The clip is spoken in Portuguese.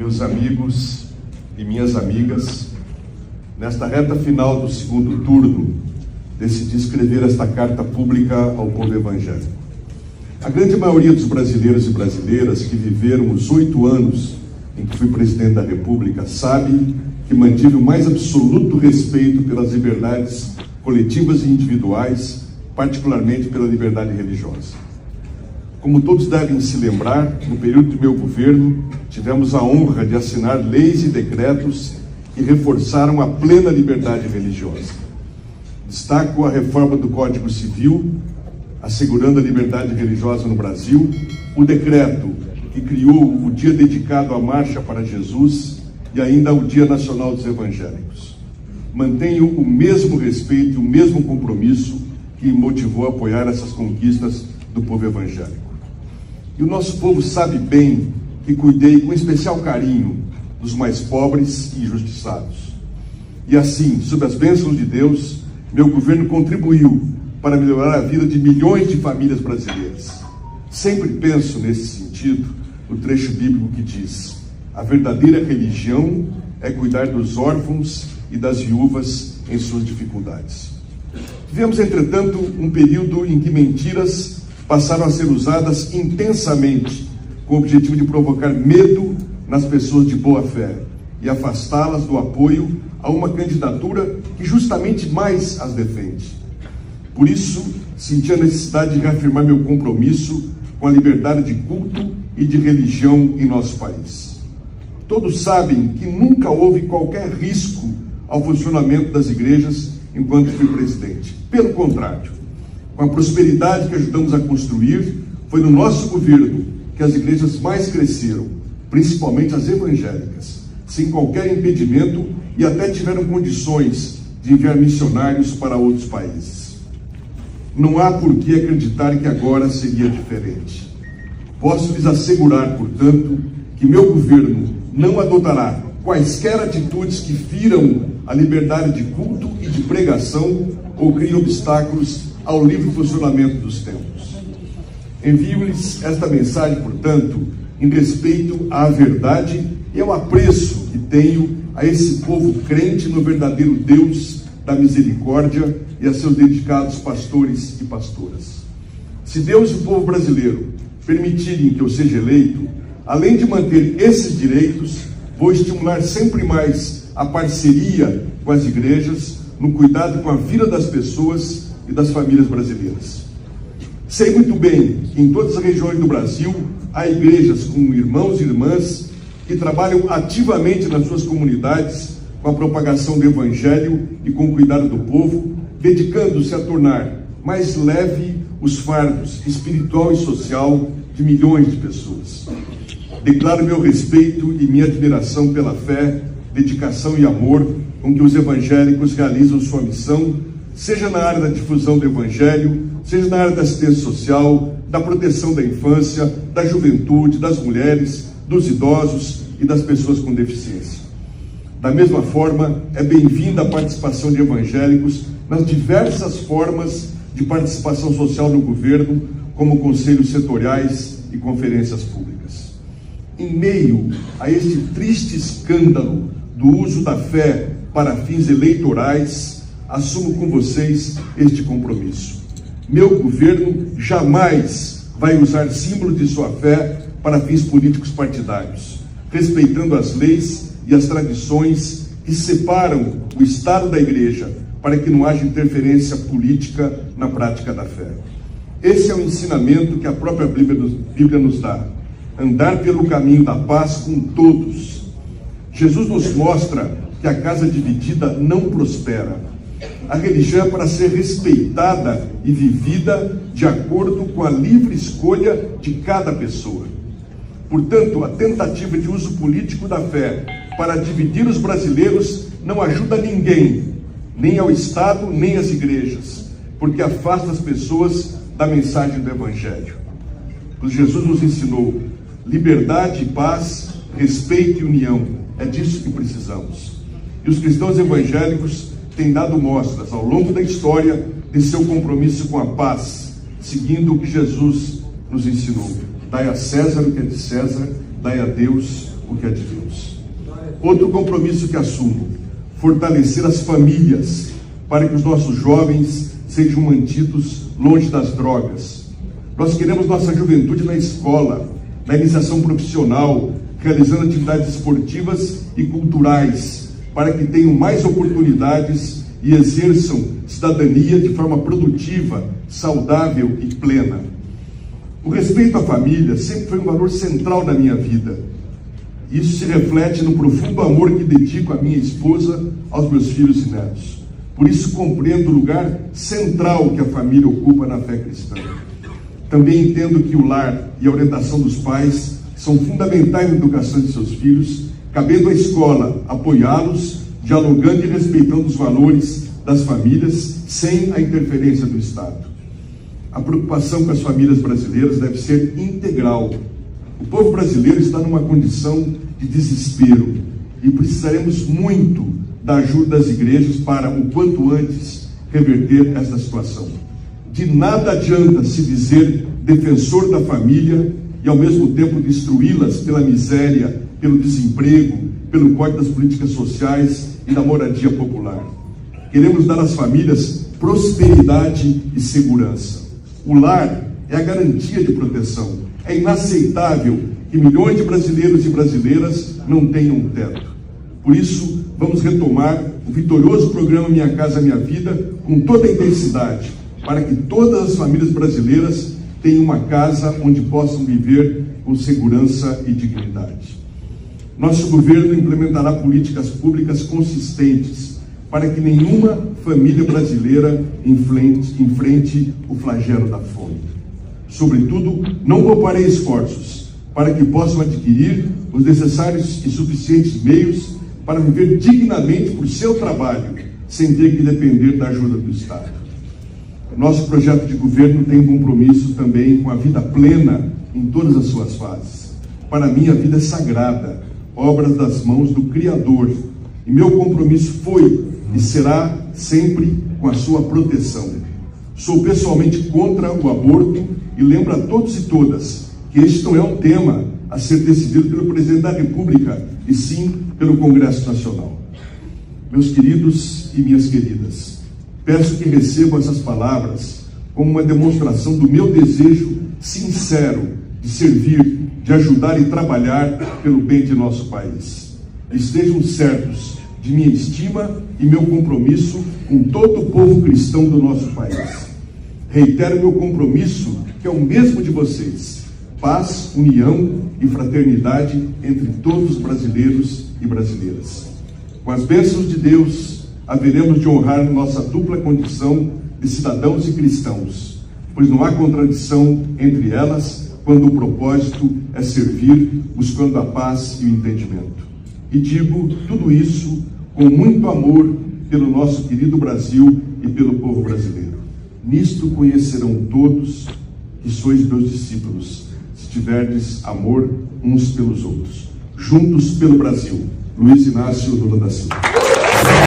meus amigos e minhas amigas, nesta reta final do segundo turno, decidi escrever esta carta pública ao povo evangélico. A grande maioria dos brasileiros e brasileiras que viveram os 8 anos em que fui presidente da República sabe que mantive o mais absoluto respeito pelas liberdades coletivas e individuais, particularmente pela liberdade religiosa. Como todos devem se lembrar, no período do meu governo, tivemos a honra de assinar leis e decretos que reforçaram a plena liberdade religiosa. Destaco a reforma do Código Civil, assegurando a liberdade religiosa no Brasil, o decreto que criou o dia dedicado à Marcha para Jesus e ainda o Dia Nacional dos Evangélicos. Mantenho o mesmo respeito e o mesmo compromisso que me motivou a apoiar essas conquistas do povo evangélico. E o nosso povo sabe bem que cuidei com especial carinho dos mais pobres e injustiçados. E assim, sob as bênçãos de Deus, meu governo contribuiu para melhorar a vida de milhões de famílias brasileiras. Sempre penso nesse sentido no trecho bíblico que diz: a verdadeira religião é cuidar dos órfãos e das viúvas em suas dificuldades. Tivemos, entretanto, um período em que mentiras passaram a ser usadas intensamente com o objetivo de provocar medo nas pessoas de boa fé e afastá-las do apoio a uma candidatura que justamente mais as defende. Por isso, senti a necessidade de reafirmar meu compromisso com a liberdade de culto e de religião em nosso país. Todos sabem que nunca houve qualquer risco ao funcionamento das igrejas enquanto fui presidente. Pelo contrário, com a prosperidade que ajudamos a construir, foi no nosso governo que as igrejas mais cresceram, principalmente as evangélicas, sem qualquer impedimento, e até tiveram condições de enviar missionários para outros países. Não há por que acreditar que agora seria diferente. Posso lhes assegurar, portanto, que meu governo não adotará quaisquer atitudes que firam a liberdade de culto e de pregação ou criem obstáculos ao livre funcionamento dos templos. Envio-lhes esta mensagem, portanto, em respeito à verdade e ao apreço que tenho a esse povo crente no verdadeiro Deus da misericórdia e a seus dedicados pastores e pastoras. Se Deus e o povo brasileiro permitirem que eu seja eleito, além de manter esses direitos, vou estimular sempre mais a parceria com as igrejas no cuidado com a vida das pessoas e das famílias brasileiras. Sei muito bem que em todas as regiões do Brasil há igrejas com irmãos e irmãs que trabalham ativamente nas suas comunidades com a propagação do Evangelho e com o cuidado do povo, dedicando-se a tornar mais leve os fardos espiritual e social de milhões de pessoas. Declaro meu respeito e minha admiração pela fé, dedicação e amor com que os evangélicos realizam sua missão, seja na área da difusão do Evangelho, seja na área da assistência social, da proteção da infância, da juventude, das mulheres, dos idosos e das pessoas com deficiência. Da mesma forma, é bem-vinda a participação de evangélicos nas diversas formas de participação social no governo, como conselhos setoriais e conferências públicas. Em meio a este triste escândalo do uso da fé para fins eleitorais, assumo com vocês este compromisso. Meu governo jamais vai usar símbolos de sua fé para fins políticos partidários, respeitando as leis e as tradições que separam o Estado da Igreja, para que não haja interferência política na prática da fé. Esse é o ensinamento que a própria Bíblia nos dá: andar pelo caminho da paz com todos. Jesus nos mostra que a casa dividida não prospera. A religião é para ser respeitada e vivida de acordo com a livre escolha de cada pessoa. Portanto, a tentativa de uso político da fé para dividir os brasileiros não ajuda ninguém, nem ao Estado, nem às igrejas, porque afasta as pessoas da mensagem do Evangelho. Pois Jesus nos ensinou liberdade e paz, respeito e união. É disso que precisamos. E os cristãos evangélicos têm dado mostras ao longo da história de seu compromisso com a paz, seguindo o que Jesus nos ensinou: dai a César o que é de César, dai a Deus o que é de Deus. Outro compromisso que assumo: fortalecer as famílias para que os nossos jovens sejam mantidos longe das drogas. Nós queremos nossa juventude na escola, na iniciação profissional, realizando atividades esportivas e culturais, para que tenham mais oportunidades e exerçam cidadania de forma produtiva, saudável e plena. O respeito à família sempre foi um valor central na minha vida. Isso se reflete no profundo amor que dedico à minha esposa, aos meus filhos e netos. Por isso compreendo o lugar central que a família ocupa na fé cristã. Também entendo que o lar e a orientação dos pais são fundamentais na educação de seus filhos, cabendo à escola apoiá-los, dialogando e respeitando os valores das famílias, sem a interferência do Estado. A preocupação com as famílias brasileiras deve ser integral. O povo brasileiro está numa condição de desespero e precisaremos muito da ajuda das igrejas para, o quanto antes, reverter esta situação. De nada adianta se dizer defensor da família e, ao mesmo tempo, destruí-las pela miséria, pelo desemprego, pelo corte das políticas sociais e da moradia popular. Queremos dar às famílias prosperidade e segurança. O lar é a garantia de proteção. É inaceitável que milhões de brasileiros e brasileiras não tenham um teto. Por isso, vamos retomar o vitorioso programa Minha Casa Minha Vida com toda a intensidade, para que todas as famílias brasileiras tenham uma casa onde possam viver com segurança e dignidade. Nosso governo implementará políticas públicas consistentes para que nenhuma família brasileira enfrente o flagelo da fome. Sobretudo, não pouparei esforços para que possam adquirir os necessários e suficientes meios para viver dignamente por seu trabalho, sem ter que depender da ajuda do Estado. Nosso projeto de governo tem compromisso também com a vida plena em todas as suas fases. Para mim, a vida é sagrada, obra das mãos do Criador, e meu compromisso foi e será sempre com a sua proteção. Sou pessoalmente contra o aborto e lembro a todos e todas que este não é um tema a ser decidido pelo Presidente da República, e sim pelo Congresso Nacional. Meus queridos e minhas queridas, peço que recebam essas palavras como uma demonstração do meu desejo sincero de servir, de ajudar e trabalhar pelo bem de nosso país. Estejam certos de minha estima e meu compromisso com todo o povo cristão do nosso país. Reitero meu compromisso, que é o mesmo de vocês: paz, união e fraternidade entre todos os brasileiros e brasileiras. Com as bênçãos de Deus, haveremos de honrar nossa dupla condição de cidadãos e cristãos, pois não há contradição entre elas quando o propósito é servir, buscando a paz e o entendimento. E digo tudo isso com muito amor pelo nosso querido Brasil e pelo povo brasileiro. Nisto conhecerão todos que sois meus discípulos, se tiverdes amor uns pelos outros. Juntos pelo Brasil. Luiz Inácio Lula da Silva.